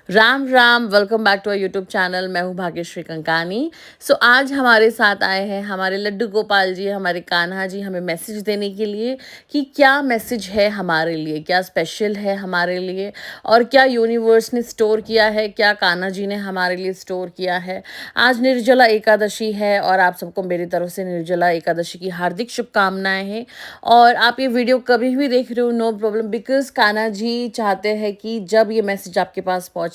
Ram Ram, welcome back to our YouTube channel. मैं हूँ भाग्यश्री कंकानी। आज हमारे साथ आए हैं हमारे लड्डू गोपाल जी, हमारे कान्हा जी, हमें मैसेज देने के लिए कि क्या मैसेज है हमारे लिए, क्या स्पेशल है हमारे लिए और क्या यूनिवर्स ने स्टोर किया है, क्या कान्हा जी ने हमारे लिए स्टोर किया है। आज निर्जला एकादशी है और आप सबको मेरी तरफ से निर्जला एकादशी की हार्दिक शुभकामनाएं हैं। और आप ये वीडियो कभी भी देख रहे हो, no problem, because Kanha ji चाहते हैं कि जब ये मैसेज आपके पास पहुंचे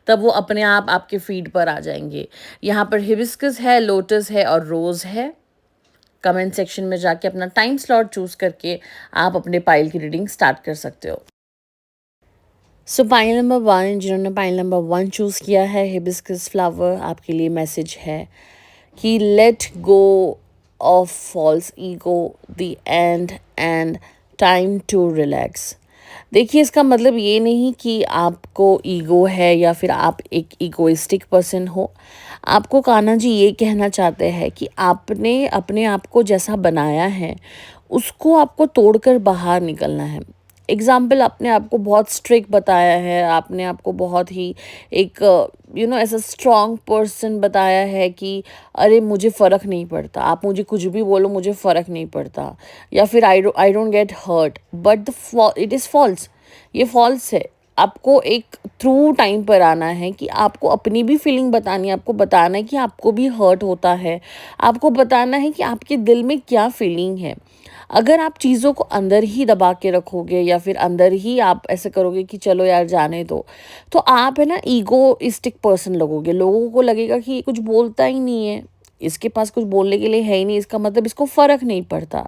तब वो अपने आप आपके फीड पर आ जाएंगे। यहाँ पर हिबिस्कस है, लोटस है और रोज़ है। कमेंट सेक्शन में जाके अपना टाइम स्लॉट चूज करके आप अपने पाइल की रीडिंग स्टार्ट कर सकते हो। पाइल नंबर 1, जिन्होंने पाइल नंबर 1 चूज़ किया है, हिबिस्कस फ्लावर, आपके लिए मैसेज है कि let go of false ego, the end time to relax. देखिए, इसका मतलब ये नहीं कि आपको ईगो है या फिर आप एक ईगोइस्टिक पर्सन हो। आपको कान्हा जी ये कहना चाहते हैं कि आपने अपने आप को जैसा बनाया है उसको आपको तोड़कर बाहर निकलना है। एग्ज़ाम्पल, आपने आपको बहुत स्ट्रिक्ट बताया है, आपने आपको बहुत ही एक ऐसा स्ट्रॉन्ग पर्सन बताया है कि अरे मुझे फ़र्क नहीं पड़ता, आप मुझे कुछ भी बोलो, मुझे फ़र्क नहीं पड़ता, या फिर I don't get hurt, but it is false. ये फॉल्स है। आपको एक थ्रू टाइम पर आना है कि आपको अपनी भी फीलिंग बतानी है, आपको बताना है कि आपको भी हर्ट होता है, आपको बताना है कि आपके दिल में क्या फीलिंग है। अगर आप चीज़ों को अंदर ही दबा के रखोगे या फिर अंदर ही आप ऐसे करोगे कि चलो यार जाने दो, तो आप है ना ईगोइस्टिक पर्सन लगोगे। लोगों को लगेगा कि ये कुछ बोलता ही नहीं है, इसके पास कुछ बोलने के लिए है ही नहीं, इसका मतलब इसको फ़र्क नहीं पड़ता।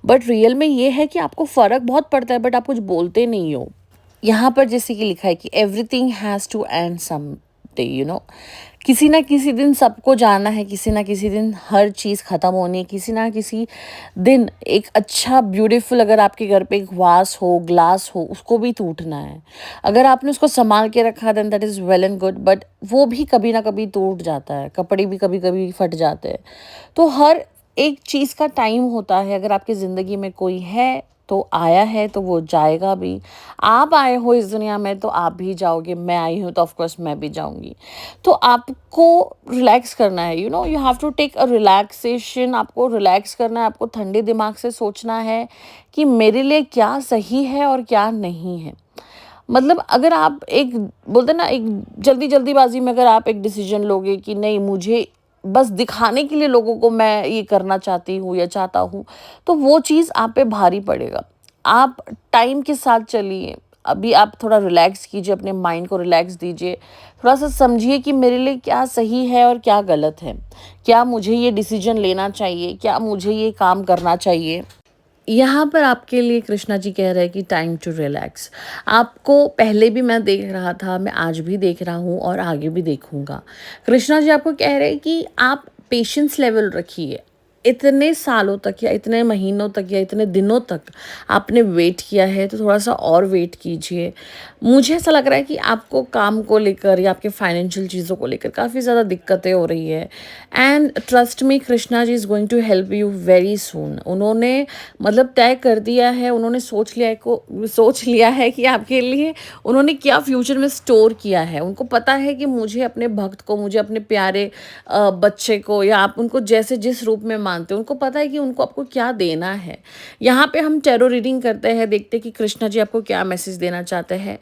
बट रियल में ये है कि आपको फ़र्क बहुत पड़ता है, बट आप कुछ बोलते नहीं हो। यहाँ पर जैसे कि लिखा है कि everything has to end some day, किसी ना किसी दिन सबको जाना है, किसी ना किसी दिन हर चीज़ ख़त्म होनी है, किसी ना किसी दिन एक अच्छा ब्यूटीफुल, अगर आपके घर पे एक वास हो, ग्लास हो, उसको भी टूटना है। अगर आपने उसको संभाल के रखा then that is well and good, but वो भी कभी ना कभी टूट जाता है, कपड़े भी कभी कभी फट जाते हैं। तो हर एक चीज़ का टाइम होता है। अगर आपकी ज़िंदगी में कोई है तो आया है तो वो जाएगा भी। आप आए हो इस दुनिया में तो आप भी जाओगे, मैं आई हूँ तो ऑफकोर्स मैं भी जाऊँगी। तो आपको रिलैक्स करना है, you have to take a relaxation. आपको रिलैक्स करना है, आपको ठंडे दिमाग से सोचना है कि मेरे लिए क्या सही है और क्या नहीं है। मतलब अगर आप एक बोलते ना, एक जल्दीबाजी में अगर आप एक डिसीजन लोगे कि नहीं, मुझे बस दिखाने के लिए लोगों को मैं ये करना चाहती हूँ या चाहता हूँ, तो वो चीज़ आप पे भारी पड़ेगा। आप टाइम के साथ चलिए। अभी आप थोड़ा रिलैक्स कीजिए, अपने माइंड को रिलैक्स दीजिए, थोड़ा सा समझिए कि मेरे लिए क्या सही है और क्या गलत है, क्या मुझे ये डिसीजन लेना चाहिए, क्या मुझे ये काम करना चाहिए। यहाँ पर आपके लिए कृष्णा जी कह रहे हैं कि टाइम टू रिलैक्स। आपको पहले भी मैं देख रहा था, मैं आज भी देख रहा हूँ और आगे भी देखूँगा। कृष्णा जी आपको कह रहे हैं कि आप पेशेंस लेवल रखिए। इतने सालों तक या इतने महीनों तक या इतने दिनों तक आपने वेट किया है तो थोड़ा सा और वेट कीजिए। मुझे ऐसा लग रहा है कि आपको काम को लेकर या आपके फाइनेंशियल चीज़ों को लेकर काफ़ी ज़्यादा दिक्कतें हो रही है। And trust me, Krishna ji is going to help you very soon. उन्होंने मतलब तय कर दिया है, उन्होंने सोच लिया है कि आपके लिए उन्होंने क्या फ्यूचर में स्टोर किया है। उनको पता है कि मुझे अपने भक्त को, मुझे अपने प्यारे बच्चे को, या आप उनको जैसे जिस रूप में मानते हो, उनको पता है कि उनको आपको क्या देना है। यहाँ पे हम टैरो रीडिंग करते हैं, देखते हैं कि कृष्णा जी आपको क्या मैसेज देना चाहते हैं।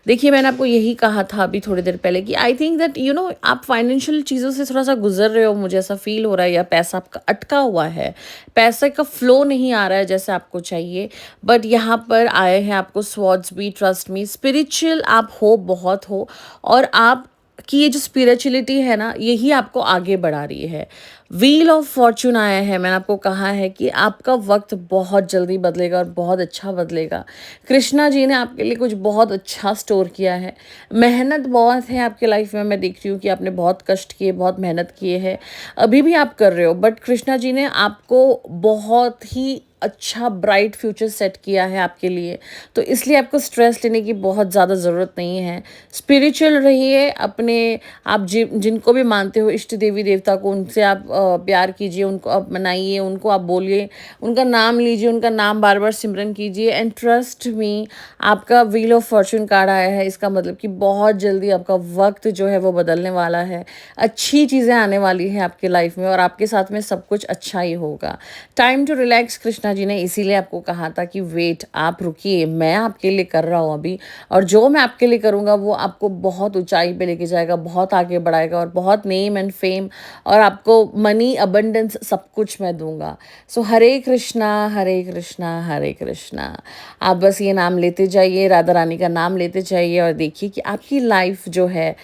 देखिए, मैंने आपको यही कहा था अभी थोड़ी देर पहले कि आई थिंक दैट आप फाइनेंशियल चीज़ों से थोड़ा सा गुजर रहे हो, मुझे ऐसा फील हो रहा है, या पैसा आपका अटका हुआ है, पैसे का फ्लो नहीं आ रहा है जैसे आपको चाहिए। बट यहाँ पर आए हैं आपको स्वॉर्ड्स भी। ट्रस्ट मी, स्पिरिचुअल आप हो, बहुत हो, और आप कि ये जो स्पिरिचुअलिटी है ना, यही आपको आगे बढ़ा रही है। व्हील ऑफ फॉर्चून आया है। मैंने आपको कहा है कि आपका वक्त बहुत जल्दी बदलेगा और बहुत अच्छा बदलेगा। कृष्णा जी ने आपके लिए कुछ बहुत अच्छा स्टोर किया है। मेहनत बहुत है आपके लाइफ में, मैं देख रही हूँ कि आपने बहुत कष्ट किए, बहुत मेहनत किए हैं, अभी भी आप कर रहे हो, बट कृष्णा जी ने आपको बहुत ही अच्छा ब्राइट फ्यूचर सेट किया है आपके लिए। तो इसलिए आपको स्ट्रेस लेने की बहुत ज़्यादा ज़रूरत नहीं है। स्पिरिचुअल रहिए, अपने आप जिनको भी मानते हो इष्ट देवी देवता को, उनसे आप प्यार कीजिए, उनको आप मनाइए, उनको आप बोलिए, उनका नाम लीजिए, उनका नाम बार बार सिमरन कीजिए। एंड ट्रस्ट मी, आपका व्हील ऑफ फॉर्चून कार्ड आया है, इसका मतलब कि बहुत जल्दी आपका वक्त जो है वो बदलने वाला है। अच्छी चीज़ें आने वाली हैं आपके लाइफ में और आपके साथ में सब कुछ अच्छा ही होगा। Time to relax, Krishna ji ने इसीलिए आपको कहा था कि वेट, आप रुकिए, मैं आपके लिए कर रहा हूँ अभी, और जो मैं आपके लिए करूँगा वो आपको बहुत ऊंचाई पे लेके जाएगा, बहुत आगे बढ़ाएगा और बहुत नेम एंड फेम और आपको मनी अबंडेंस सब कुछ मैं दूंगा। सो हरे कृष्णा हरे कृष्णा हरे कृष्णा। आप बस ये नाम लेते जाइए, राधा रानी का नाम लेते जाइए और देखिए कि आपकी लाइफ जो है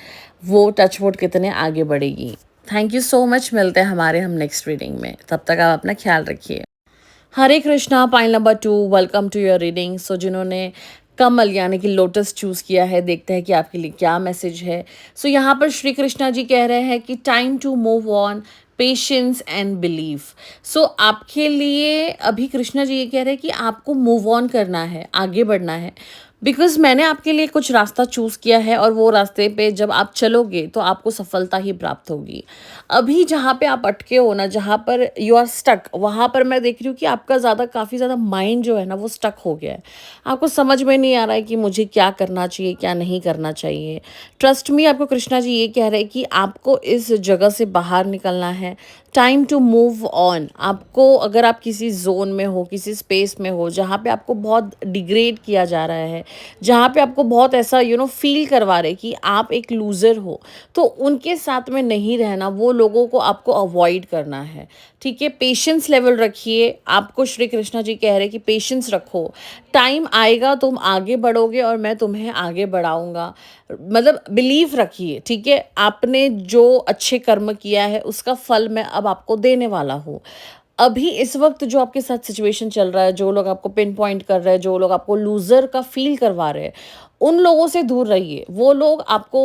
वो टचवुड कितने आगे बढ़ेगी। थैंक यू सो मच, मिलते हैं हम नेक्स्ट रीडिंग में, तब तक आप अपना ख्याल रखिए। Hare Krishna, pile number 2, welcome to your reading. So जिन्होंने कमल यानी कि लोटस चूज़ किया है, देखते हैं कि आपके लिए क्या मैसेज है। सो यहाँ पर श्री कृष्णा जी कह रहे हैं कि time to move on, patience and belief. So आपके लिए अभी कृष्णा जी ये कह रहे हैं कि आपको मूव ऑन करना है, आगे बढ़ना है, बिकॉज मैंने आपके लिए कुछ रास्ता चूज़ किया है और वो रास्ते पे जब आप चलोगे तो आपको सफलता ही प्राप्त होगी। अभी जहाँ पे आप अटके हो ना, जहाँ पर यू आर स्टक, वहाँ पर मैं देख रही हूँ कि आपका काफ़ी ज़्यादा माइंड जो है ना वो स्टक हो गया है। आपको समझ में नहीं आ रहा है कि मुझे क्या करना चाहिए, क्या नहीं करना चाहिए। ट्रस्ट मी, आपको कृष्णा जी ये कह रहे हैं कि आपको इस जगह से बाहर निकलना है। Time to move on. आपको, अगर आप किसी जोन में हो, किसी स्पेस में हो जहाँ पे आपको बहुत डिग्रेड किया जा रहा है, जहाँ पे आपको बहुत ऐसा फील करवा रहे कि आप एक लूज़र हो, तो उनके साथ में नहीं रहना, वो लोगों को आपको अवॉइड करना है। ठीक है, पेशेंस लेवल रखिए। आपको श्री कृष्णा जी कह रहे हैं कि पेशेंस रखो, टाइम आएगा, तुम आगे बढ़ोगे और मैं तुम्हें आगे बढ़ाऊंगा। मतलब बिलीव रखिए, ठीक है। आपने जो अच्छे कर्म किया है उसका फल मैं अब आपको देने वाला हूँ। अभी इस वक्त जो आपके साथ सिचुएशन चल रहा है, जो लोग आपको पिन पॉइंट कर रहे हैं, जो लोग आपको लूज़र का फील करवा रहे हैं, उन लोगों से दूर रहिए। वो लोग आपको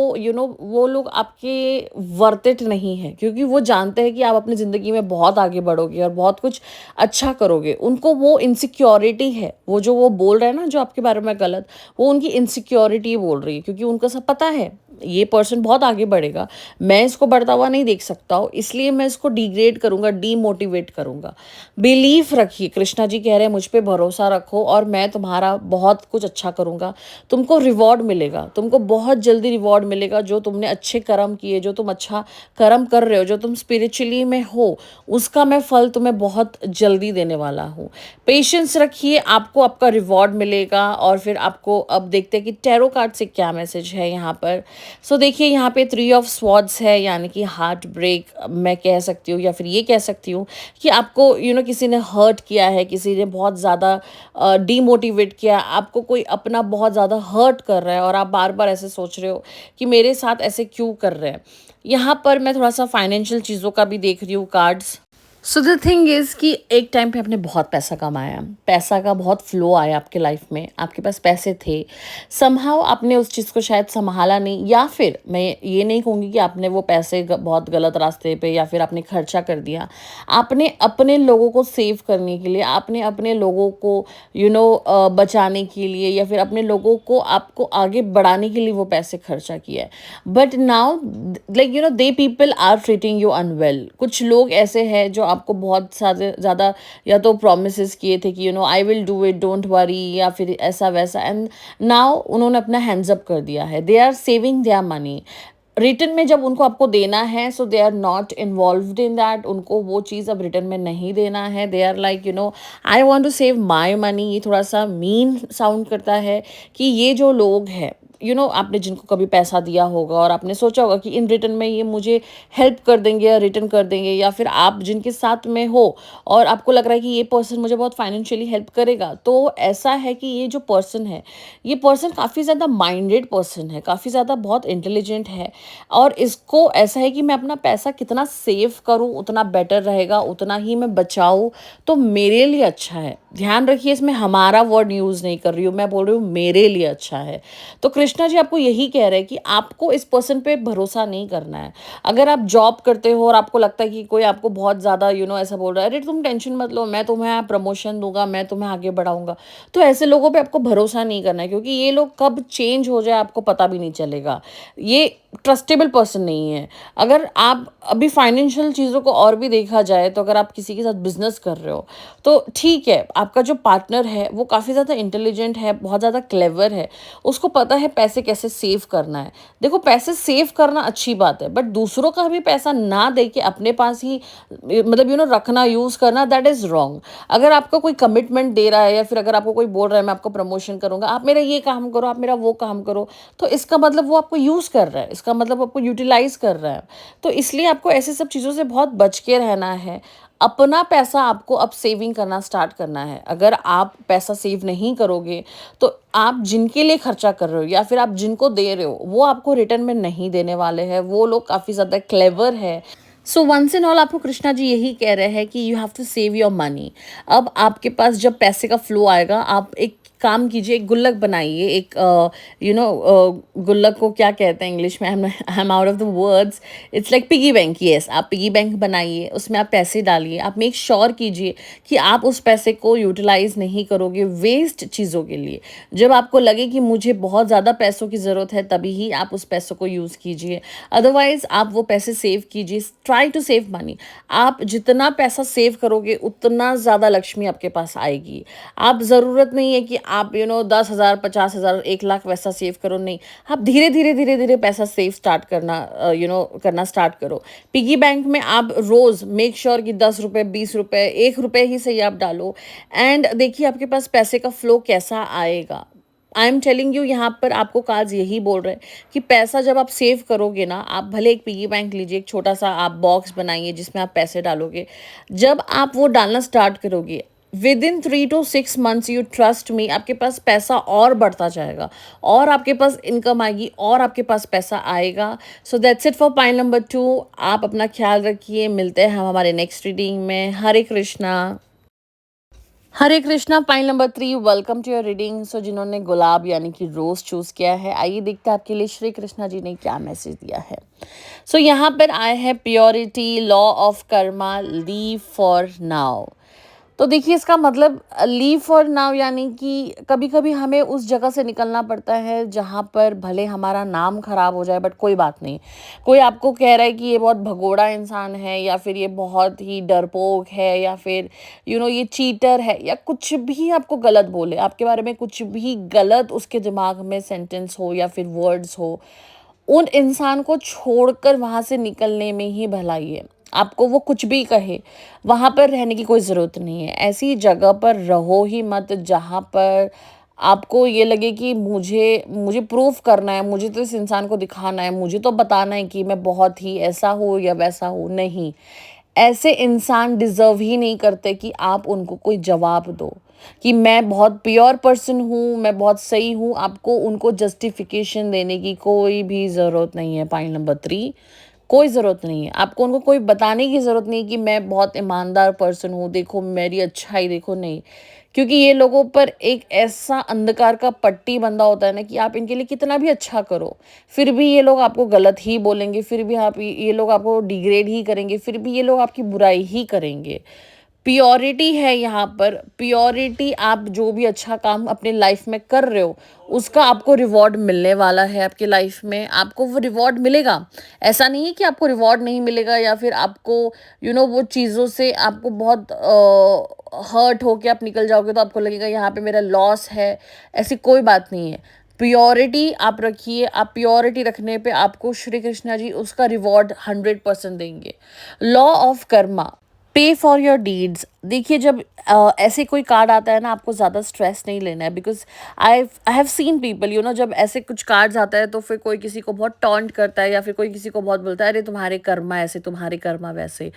वो लोग आपके वर्थ इट नहीं है, क्योंकि वो जानते हैं कि आप अपनी ज़िंदगी में बहुत आगे बढ़ोगे और बहुत कुछ अच्छा करोगे। उनको वो इनसिक्योरिटी है, वो बोल रहे हैं ना जो आपके बारे में गलत, वो उनकी इनसिक्योरिटी बोल रही है, क्योंकि उनको सब पता है ये पर्सन बहुत आगे बढ़ेगा, मैं इसको बढ़ता हुआ नहीं देख सकता हूँ, इसलिए मैं इसको डिग्रेड करूँगा, डीमोटिवेट करूँगा। बिलीफ रखिए, कृष्णा जी कह रहे हैं मुझ पे भरोसा रखो और मैं तुम्हारा बहुत कुछ अच्छा करूँगा। तुमको रिवॉर्ड मिलेगा, तुमको बहुत जल्दी रिवॉर्ड मिलेगा। जो तुमने अच्छे कर्म किए, जो तुम अच्छा कर्म कर रहे हो, जो तुम स्पिरिचुअली में हो, उसका मैं फल तुम्हें बहुत जल्दी देने वाला हूँ। पेशेंस रखिए, आपको आपका रिवॉर्ड मिलेगा। और फिर आपको अब देखते हैं कि टैरो कार्ड से क्या मैसेज है यहाँ पर। सो देखिए, यहाँ पे 3 ऑफ स्वॉर्ड्स है, यानी कि हार्ट ब्रेक मैं कह सकती हूँ, या फिर ये कह सकती हूँ कि आपको किसी ने हर्ट किया है, किसी ने बहुत ज़्यादा डीमोटिवेट किया, आपको कोई अपना बहुत ज़्यादा हर्ट कर रहा है और आप बार बार ऐसे सोच रहे हो कि मेरे साथ ऐसे क्यों कर रहे हैं। यहाँ पर मैं थोड़ा सा फाइनेंशियल चीज़ों का भी देख रही हूँ cards. So the thing is कि एक टाइम पे आपने बहुत पैसा कमाया, पैसा का बहुत फ्लो आया आपके लाइफ में, आपके पास पैसे थे, समहाउ आपने उस चीज़ को शायद संभाला नहीं, या फिर मैं ये नहीं कहूँगी कि आपने वो पैसे बहुत गलत रास्ते पे या फिर आपने खर्चा कर दिया। आपने अपने लोगों को सेव करने के लिए, आपने अपने लोगों को बचाने के लिए, या फिर अपने लोगों को आपको आगे बढ़ाने के लिए वो पैसे खर्चा किया है। But now like they people are treating you unwell. कुछ लोग ऐसे हैं जो आपको बहुत ज़्यादा या तो प्रोमिस किए थे कि I will do it, don't worry, या फिर ऐसा वैसा, एंड नाउ उन्होंने अपना हैंड्स अप कर दिया है। They are saving their money. Return में जब उनको आपको देना है, so they are not involved in that. उनको वो चीज़ अब रिटर्न में नहीं देना है। They are like I want to save my money. ये थोड़ा सा मीन साउंड करता है कि ये जो लोग हैं, आपने जिनको कभी पैसा दिया होगा और आपने सोचा होगा कि इन रिटर्न में ये मुझे हेल्प कर देंगे या रिटर्न कर देंगे, या फिर आप जिनके साथ में हो और आपको लग रहा है कि ये पर्सन मुझे बहुत फाइनेंशियली हेल्प करेगा, तो ऐसा है कि ये जो पर्सन है, ये पर्सन काफ़ी ज़्यादा माइंडेड पर्सन है, काफ़ी ज़्यादा बहुत इंटेलिजेंट है, और इसको ऐसा है कि मैं अपना पैसा कितना सेव करूँ उतना बेटर रहेगा, उतना ही मैं बचाऊँ तो मेरे लिए अच्छा है। ध्यान रखिए, इसमें हमारा वर्ड यूज़ नहीं कर रही हूँ, मैं बोल रही हूँ मेरे लिए अच्छा है। तो कृष्ण कृष्णा जी आपको यही कह रहे हैं कि आपको इस पर्सन पे भरोसा नहीं करना है। अगर आप जॉब करते हो और आपको लगता है कि कोई आपको बहुत ज़्यादा ऐसा बोल रहा है, अरे तुम टेंशन मत लो, मैं तुम्हें प्रमोशन दूँगा, मैं तुम्हें आगे बढ़ाऊँगा। तो ऐसे लोगों पे आपको भरोसा नहीं करना है, क्योंकि ये लोग कब चेंज हो जाए आपको पता भी नहीं चलेगा। ये ट्रस्टेबल पर्सन नहीं है। अगर आप अभी फाइनेंशियल चीज़ों को और भी देखा जाए, तो अगर आप किसी के साथ बिज़नेस कर रहे हो, तो ठीक है, आपका जो पार्टनर है वो काफ़ी ज़्यादा इंटेलिजेंट है, बहुत ज़्यादा क्लेवर है, उसको पता है पैसे कैसे सेव करना है। देखो, पैसे सेव करना अच्छी बात है, बट दूसरों का भी पैसा ना दे के अपने पास ही मतलब रखना, यूज़ करना, दैट इज़ रॉन्ग। अगर आपको कोई कमिटमेंट दे रहा है, या फिर अगर आपको कोई बोल रहा है मैं आपको प्रमोशन करूँगा, आप मेरा ये काम करो, आप मेरा वो काम करो, तो इसका मतलब वो आपको यूज़ कर रहा है, इसका मतलब आपको यूटिलाइज़ कर रहा है। तो इसलिए आपको ऐसे सब चीज़ों से बहुत बच के रहना है। अपना पैसा आपको अब सेविंग करना स्टार्ट करना है। अगर आप पैसा सेव नहीं करोगे, तो आप जिनके लिए खर्चा कर रहे हो या फिर आप जिनको दे रहे हो, वो आपको रिटर्न में नहीं देने वाले हैं। वो लोग काफ़ी ज़्यादा क्लेवर है। सो वंस एंड ऑल आपको कृष्णा जी यही कह रहे हैं कि you have to save your money. अब आपके पास जब पैसे का फ्लो आएगा, आप एक काम कीजिए, एक गुल्लक बनाइए, एक गुल्लक को क्या कहते हैं इंग्लिश में, I am out of the words, it's like piggy bank. Yes, आप पिगी बैंक बनाइए, उसमें आप पैसे डालिए, आप मेक श्योर कीजिए कि आप उस पैसे को यूटिलाइज नहीं करोगे वेस्ट चीज़ों के लिए। जब आपको लगे कि मुझे बहुत ज़्यादा पैसों की ज़रूरत है, तभी ही आप उस पैसों को यूज़ कीजिए। अदरवाइज आप वो पैसे सेव कीजिए, ट्राई टू सेव मनी। आप जितना पैसा सेव करोगे, उतना ज़्यादा लक्ष्मी आपके पास आएगी। आप ज़रूरत नहीं है कि आप 10,000, 50,000, 1 लाख वैसा सेव करो, नहीं। आप धीरे धीरे धीरे धीरे पैसा सेव स्टार्ट करना करना स्टार्ट करो। पिगी बैंक में आप रोज़ मेक श्योर कि 10 रुपये, 20 रुपये, 1 रुपये ही सही आप डालो, एंड देखिए आपके पास पैसे का फ्लो कैसा आएगा। आई एम टेलिंग यू, यहाँ पर आपको काज यही बोल रहे हैं कि पैसा जब आप सेव करोगे ना, आप भले एक पिगी बैंक लीजिए, एक छोटा सा आप बॉक्स बनाइए जिसमें आप पैसे डालोगे। जब आप वो डालना स्टार्ट करोगे, with in 3 to 6 months, you trust me, आपके पास पैसा और बढ़ता जाएगा, और आपके पास इनकम आएगी, और आपके पास पैसा आएगा। सो that's it for point number 2। आप अपना ख्याल रखिए, मिलते हैं हम हमारे नेक्स्ट रीडिंग में। Hare Krishna. Hare Krishna. Pile number 3, welcome to your reading. So जिन्होंने गुलाब यानी कि रोज चूज किया है, आइए देखते हैं आपके लिए श्री कृष्णा जी ने क्या मैसेज दिया है। सो यहाँ पर आए हैं purity, law of Karma, leave for now. तो देखिए, इसका मतलब लीव फॉर नाउ यानी कि कभी कभी हमें उस जगह से निकलना पड़ता है जहाँ पर भले हमारा नाम खराब हो जाए, बट कोई बात नहीं। कोई आपको कह रहा है कि ये बहुत भगोड़ा इंसान है, या फिर ये बहुत ही डरपोक है, या फिर ये चीटर है, या कुछ भी आपको गलत बोले, आपके बारे में कुछ भी गलत उसके दिमाग में सेंटेंस हो या फिर वर्ड्स हो, उन इंसान को छोड़कर वहाँ से निकलने में ही भलाई है। आपको वो कुछ भी कहे, वहाँ पर रहने की कोई ज़रूरत नहीं है। ऐसी जगह पर रहो ही मत जहाँ पर आपको ये लगे कि मुझे मुझे प्रूफ करना है, मुझे तो इस इंसान को दिखाना है, मुझे तो बताना है कि मैं बहुत ही ऐसा हूँ या वैसा हूँ। नहीं, ऐसे इंसान डिज़र्व ही नहीं करते कि आप उनको कोई जवाब दो कि मैं बहुत प्योर पर्सन हूँ, मैं बहुत सही हूँ। आपको उनको जस्टिफिकेशन देने की कोई भी ज़रूरत नहीं है। पॉइंट नंबर 3, कोई ज़रूरत नहीं है। आपको उनको कोई बताने की ज़रूरत नहीं कि मैं बहुत ईमानदार पर्सन हूँ, देखो मेरी अच्छाई देखो, नहीं। क्योंकि ये लोगों पर एक ऐसा अंधकार का पट्टी बंधा होता है ना कि आप इनके लिए कितना भी अच्छा करो, फिर भी ये लोग आपको गलत ही बोलेंगे, फिर भी आप ये लोग आपको डिग्रेड ही करेंगे, फिर भी ये लोग आपकी बुराई ही करेंगे। प्योरिटी है यहाँ पर, प्योरिटी। आप जो भी अच्छा काम अपने लाइफ में कर रहे हो, उसका आपको रिवॉर्ड मिलने वाला है। आपके लाइफ में आपको वो रिवॉर्ड मिलेगा। ऐसा नहीं है कि आपको रिवॉर्ड नहीं मिलेगा, या फिर आपको वो चीज़ों से आपको बहुत हर्ट होके आप निकल जाओगे, तो आपको लगेगा यहाँ पे मेरा लॉस है। ऐसी कोई बात नहीं है। प्योरिटी आप रखिए, आप प्योरिटी रखने पे आपको श्री कृष्णा जी उसका रिवॉर्ड 100% देंगे। लॉ ऑफ कर्मा, पे फॉर योर डीड्स। देखिए, जब ऐसे कोई कार्ड आता है ना, आपको ज़्यादा स्ट्रेस नहीं लेना है, because I have seen people, जब ऐसे कुछ कार्ड्स आता है तो फिर कोई किसी को बहुत टॉन्ट करता है, या फिर कोई किसी को बहुत बोलता है अरे तुम्हारे कर्मा ऐसे, तुम्हारे कर्मा वैसे।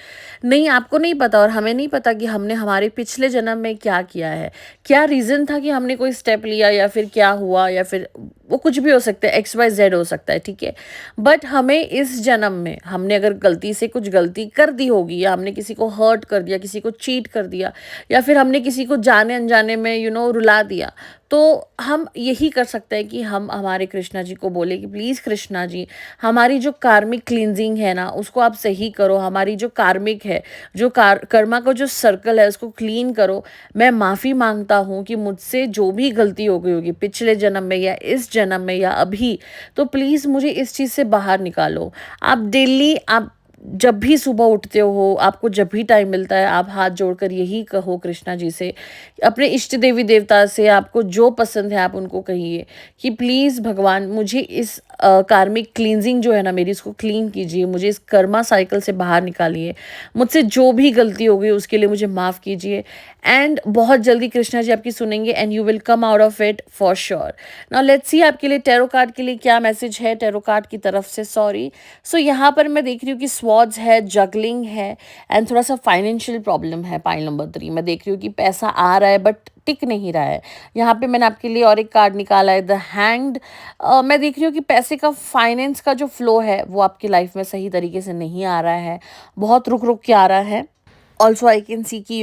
नहीं, आपको नहीं पता और हमें नहीं पता कि हमने हमारे पिछले जन्म में क्या किया है, क्या रीज़न था कि हमने कोई स्टेप लिया, या फिर क्या हुआ, या फिर वो कुछ भी हो सकता है, XYZ हो सकता है, ठीक है। बट हमें इस जन्म में हमने अगर गलती से कुछ गलती कर दी होगी, या हमने किसी को हर्ट कर दिया, किसी को चीट कर दिया, या फिर हमने किसी को जाने अनजाने में रुला दिया, तो हम यही कर सकते हैं कि हम हमारे कृष्णा जी को बोले कि प्लीज़ कृष्णा जी, हमारी जो कार्मिक क्लींजिंग है ना उसको आप सही करो, हमारी जो कार्मिक है, जो कर्मा का जो सर्कल है उसको क्लीन करो। मैं माफ़ी मांगता हूँ कि मुझसे जो भी गलती हो गई होगी पिछले जन्म में या इस जन्म में या अभी, तो प्लीज़ मुझे इस चीज़ से बाहर निकालो। आप डेली, आप जब भी सुबह उठते हो, आपको जब भी टाइम मिलता है, आप हाथ जोड़कर यही कहो कृष्णा जी से, अपने इष्ट देवी देवता से, आपको जो पसंद है आप उनको कहिए कि प्लीज़ भगवान मुझे इस कार्मिक क्लींजिंग जो है ना मेरी, इसको क्लीन कीजिए, मुझे इस कर्मा साइकिल से बाहर निकालिए, मुझसे जो भी गलती हो गई उसके लिए मुझे माफ़ कीजिए। एंड बहुत जल्दी कृष्णा जी आपकी सुनेंगे and you will come out of it for sure. Now let's see आपके लिए टैरो कार्ड के लिए क्या मैसेज है टैरो कार्ड की तरफ से। सॉरी, सो यहाँ पर मैं देख रही हूँ कि स्वॉर्ड्स है, जगलिंग है एंड थोड़ा सा फाइनेंशियल प्रॉब्लम है। पाइल नंबर 3 मैं देख रही हूँ कि पैसा आ रहा है बट टिक नहीं रहा है। यहाँ पे मैंने आपके लिए और एक कार्ड निकाला है, द हैंग्ड। मैं देख रही हूँ कि पैसे का, फाइनेंस का जो फ्लो है वो आपकी लाइफ में सही तरीके से नहीं आ रहा है, बहुत रुक रुक के आ रहा है। ऑल्सो आई कैन सी कि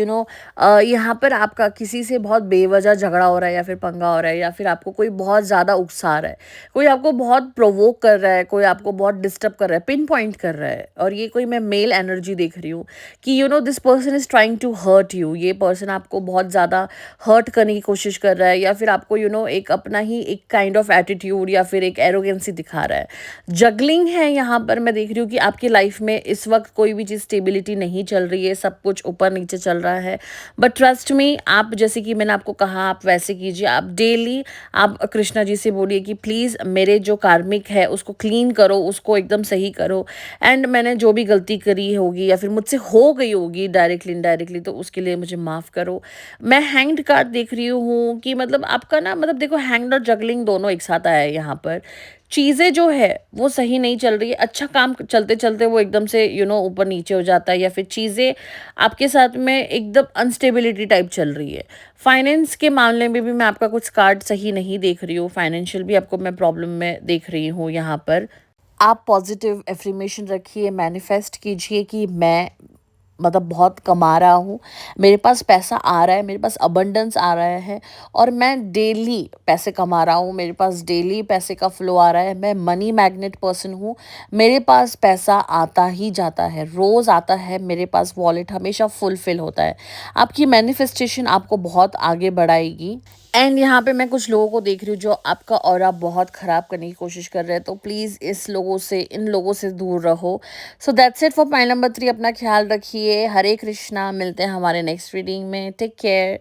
यहाँ पर आपका किसी से बहुत बेवजह झगड़ा हो रहा है या फिर पंगा हो रहा है, या फिर आपको कोई बहुत ज़्यादा उकसा रहा है, कोई आपको बहुत प्रोवोक कर रहा है, कोई आपको बहुत डिस्टर्ब कर रहा है, पिन पॉइंट कर रहा है। और ये कोई मैं मेल एनर्जी देख रही हूँ कि this person is trying to hurt you. ये पर्सन आपको बहुत ज़्यादा हर्ट करने की कोशिश कर रहा है, या फिर आपको एक अपना ही एक काइंड ऑफ एटीट्यूड या फिर एक एरोगेंसी दिखा रहा है। जगलिंग है यहाँ पर। मैं देख रही हूँ कि आपकी लाइफ में इस वक्त कोई भी चीज़ स्टेबिलिटी नहीं चल रही है, सब कुछ ऊपर नीचे चल रहा है। बट ट्रस्ट मी, आप जैसे कि मैंने आपको कहा आप वैसे कीजिए। आप डेली आप कृष्णा जी से बोलिए कि प्लीज़ मेरे जो कार्मिक है उसको क्लीन करो, उसको एकदम सही करो। एंड मैंने जो भी गलती करी होगी या फिर मुझसे हो गई होगी डायरेक्टली इनडायरेक्टली, तो उसके लिए मुझे माफ़ करो। मैं हैंग्ड कार्ड देख रही हूँ कि मतलब आपका ना, मतलब देखो हैंग्ड और जगलिंग दोनों एक साथ आया है यहाँ पर। चीज़ें जो है वो सही नहीं चल रही है, अच्छा काम चलते चलते वो एकदम से ऊपर नीचे हो जाता है, या फिर चीज़ें आपके साथ में एकदम अनस्टेबिलिटी टाइप चल रही है। फाइनेंस के मामले में भी मैं आपका कुछ कार्ड सही नहीं देख रही हूँ, फाइनेंशियल भी आपको मैं प्रॉब्लम में देख रही हूँ यहाँ पर। आप पॉजिटिव एफर्मेशन रखिए, मैनिफेस्ट कीजिए कि मैं मतलब बहुत कमा रहा हूँ, मेरे पास पैसा आ रहा है, मेरे पास अबंडेंस आ रहा है और मैं डेली पैसे कमा रहा हूँ, मेरे पास डेली पैसे का फ्लो आ रहा है। मैं मनी मैग्नेट पर्सन हूँ, मेरे पास पैसा आता ही जाता है, रोज़ आता है, मेरे पास वॉलेट हमेशा फुलफिल होता है। आपकी मैनिफेस्टेशन आपको बहुत आगे बढ़ाएगी। एंड यहाँ पे मैं कुछ लोगों को देख रही हूँ जो आपका ऑरा बहुत ख़राब करने की कोशिश कर रहे हैं, तो प्लीज़ इन लोगों से दूर रहो। So that's it for point number 3। अपना ख्याल रखिए। हरे कृष्णा। मिलते हैं हमारे नेक्स्ट रीडिंग में। Take care.